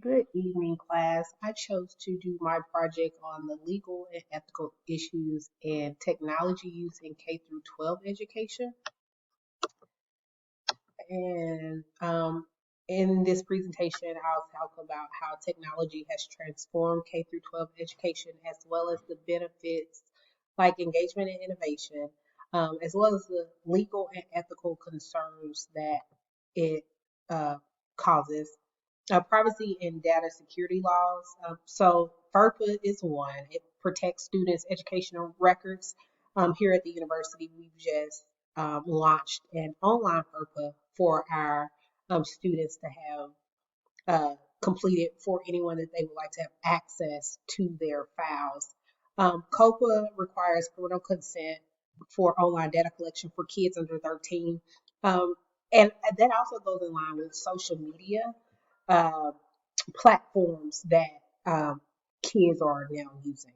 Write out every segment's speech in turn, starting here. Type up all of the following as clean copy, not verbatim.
Good evening, class. I chose to do my project on the legal and ethical issues and technology use in K through 12 education. And in this presentation, I'll talk about how technology has transformed K through 12 education, as well as the benefits like engagement and innovation, as well as the legal and ethical concerns that it causes. Privacy and data security laws. So FERPA is one. It protects students' educational records. Here at the university, we've just launched an online FERPA for our students to have completed for anyone that they would like to have access to their files. COPA requires parental consent for online data collection for kids under 13. Um, and that also goes in line with social media uh, platforms that kids are now using.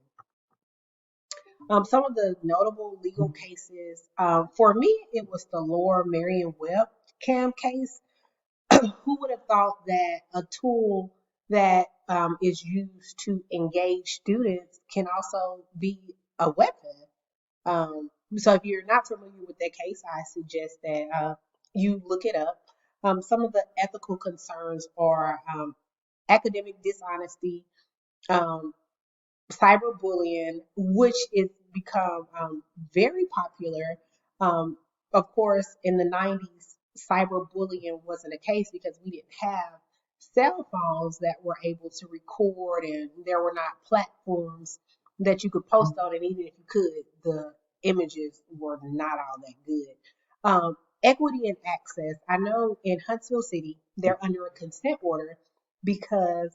Some of the notable legal cases, for me, it was the Laura Marion webcam case. Who would have thought that a tool that is used to engage students can also be a weapon? So if you're not familiar with that case, I suggest that you look it up. Some of the ethical concerns are academic dishonesty, um, cyberbullying, which is become very popular. Um, of course, in the 90s, cyberbullying wasn't a case because we didn't have cell phones that were able to record, and there were not platforms that you could post on. And even if you could, the images were not all that good. Equity and access. I know in Huntsville City, they're under a consent order because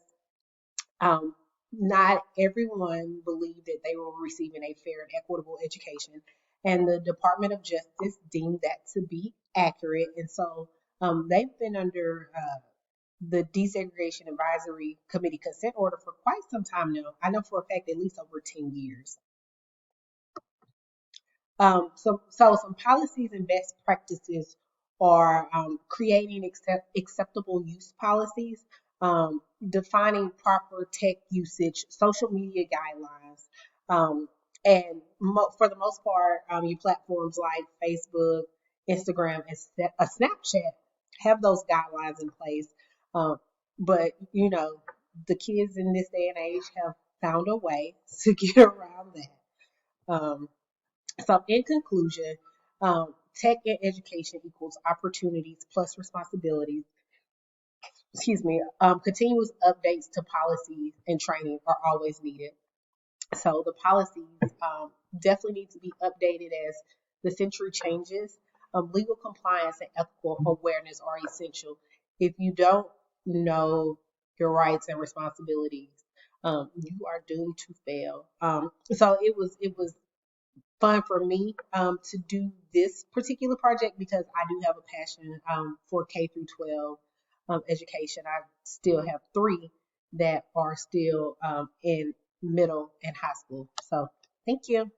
um, not everyone believed that they were receiving a fair and equitable education, and the Department of Justice deemed that to be accurate. And so they've been under the Desegregation Advisory Committee consent order for quite some time now. I know for a fact at least over 10 years. So some policies and best practices are creating acceptable use policies, defining proper tech usage, social media guidelines, um, and for the most part, your platforms like Facebook, Instagram, and Snapchat have those guidelines in place. Um, but the kids in this day and age have found a way to get around that. So, in conclusion, tech and education equals opportunities plus responsibilities. Excuse me. Continuous updates to policies and training are always needed. So, the policies definitely need to be updated as the century changes. Legal compliance and ethical awareness are essential. If you don't know your rights and responsibilities, you are doomed to fail. So it was fun for me to do this particular project because I do have a passion for K through 12 education. I still have three that are still in middle and high school. So thank you.